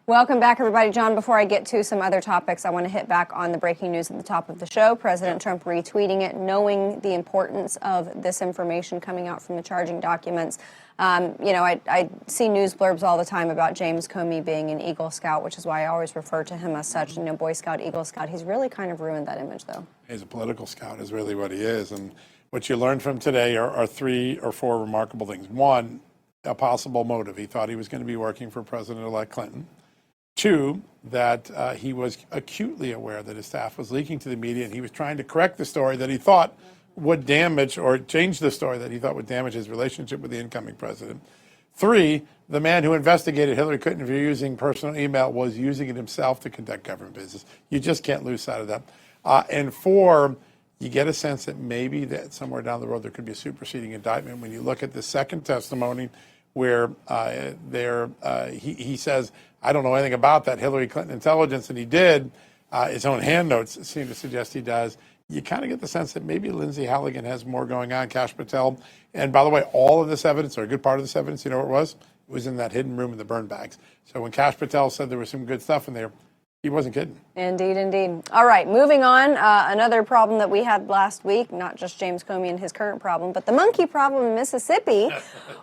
Welcome back, everybody. John, before I get to some other topics, I want to hit back on the breaking news at the top of the show. President Trump retweeting it, knowing the importance of this information coming out from the charging documents. I see news blurbs all the time about James Comey being an Eagle Scout, which is why I always refer to him as such, Boy Scout, Eagle Scout. He's really kind of ruined that image, though. He's a political scout is really what he is. And what you learned from today are 3 or 4 remarkable things. One, a possible motive. He thought he was going to be working for President-elect Clinton. 2, that he was acutely aware that his staff was leaking to the media, and he was trying to correct the story that he thought would damage, or change the story that he thought would damage his relationship with the incoming president. 3, the man who investigated Hillary Clinton for using personal email was using it himself to conduct government business. You just can't lose sight of that. And 4, you get a sense that maybe that somewhere down the road there could be a superseding indictment. When you look at the second testimony, where he says, I don't know anything about that Hillary Clinton intelligence, and he did. His own handouts seem to suggest he does. You kind of get the sense that maybe Lindsay Halligan has more going on, Kash Patel. And by the way, all of this evidence, or a good part of this evidence, you know what it was? It was in that hidden room in the burn bags. So when Kash Patel said there was some good stuff in there, he wasn't kidding. Indeed, indeed. All right, moving on. Another problem that we had last week, not just James Comey and his current problem, but the monkey problem in Mississippi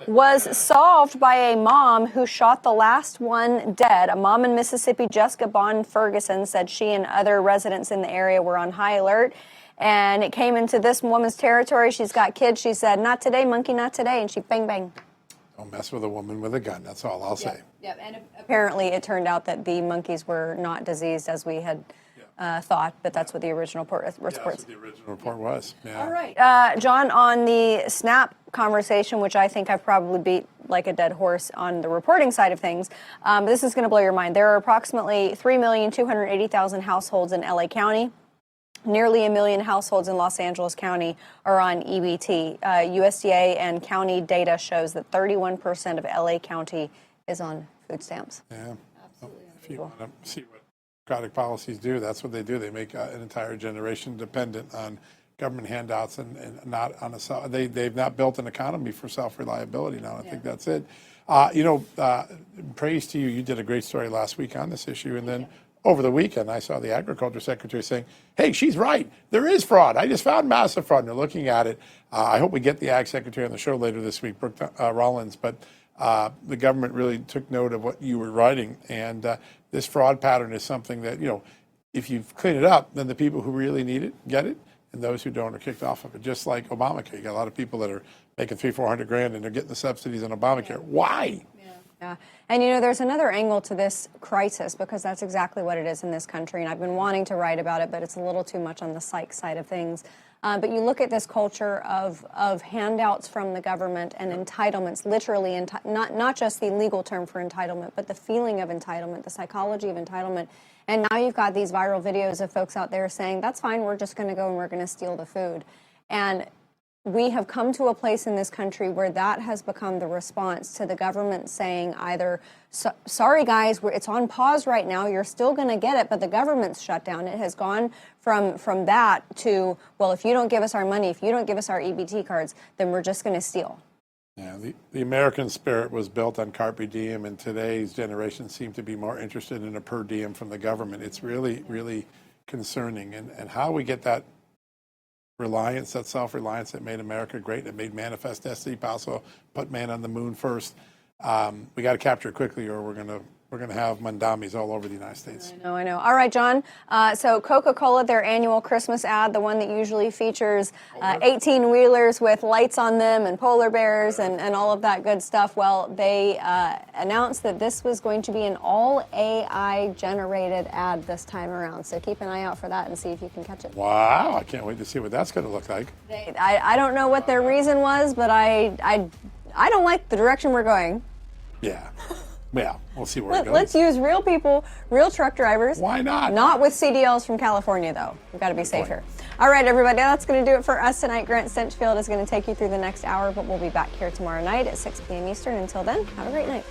was solved by a mom who shot the last one dead. A mom in Mississippi, Jessica Bond Ferguson, said she and other residents in the area were on high alert. And it came into this woman's territory. She's got kids. She said, not today, monkey, not today. And she bang, bang. Don't mess with a woman with a gun. That's all I'll say. Yep. And apparently it turned out that the monkeys were not diseased as we had thought, but that's what the original report that's what the original report was. Yeah. All right. John, on the SNAP conversation, which I think I've probably beat like a dead horse on the reporting side of things, this is going to blow your mind. There are approximately 3,280,000 households in LA County. Nearly 1 million households in Los Angeles County are on EBT. USDA and county data shows that 31% of LA County is on food stamps. Yeah, absolutely. If you want to see what democratic policies do, that's what they do. They make an entire generation dependent on government handouts and not on a. They've not built an economy for self-reliability now. I think that's it. Praise to you. You did a great story last week on this issue, and then. Over the weekend, I saw the agriculture secretary saying, hey, she's right. There is fraud. I just found massive fraud. And they're looking at it. I hope we get the ag secretary on the show later this week, Brooke Rollins. But the government really took note of what you were writing. And this fraud pattern is something that, if you clean it up, then the people who really need it get it. And those who don't are kicked off of it. Just like Obamacare. You got a lot of people that are making $300,000-400,000 grand and they're getting the subsidies on Obamacare. Why? Yeah. And, there's another angle to this crisis because that's exactly what it is in this country. And I've been wanting to write about it, but it's a little too much on the psych side of things. But you look at this culture of handouts from the government and entitlements, literally, not just the legal term for entitlement, but the feeling of entitlement, the psychology of entitlement. And now you've got these viral videos of folks out there saying, that's fine, we're just going to go and we're going to steal the food. And we have come to a place in this country where that has become the response to the government saying either, sorry guys, it's on pause right now, you're still going to get it, but the government's shut down. It has gone from that to, well, if you don't give us our money, if you don't give us our EBT cards, then we're just going to steal. Yeah, the American spirit was built on carpe diem, and today's generation seem to be more interested in a per diem from the government. It's really, really concerning. And how we get that reliance, that self-reliance that made America great, that made manifest destiny possible, put man on the moon first. We got to capture it quickly, or we're gonna have mandamis all over the United States. I know. All right, John. So Coca-Cola, their annual Christmas ad, the one that usually features 18-wheelers with lights on them and polar bears and all of that good stuff. Well, they announced that this was going to be an all AI-generated ad this time around. So keep an eye out for that and see if you can catch it. Wow, I can't wait to see what that's going to look like. I don't know what their reason was, but I don't like the direction we're going. Yeah. Yeah, we'll see where it goes. Let's use real people, real truck drivers. Why not? Not with CDLs from California, though. We've got to be safe here. All right, everybody, that's going to do it for us tonight. Grant Stinchfield is going to take you through the next hour, but we'll be back here tomorrow night at 6 p.m. Eastern. Until then, have a great night.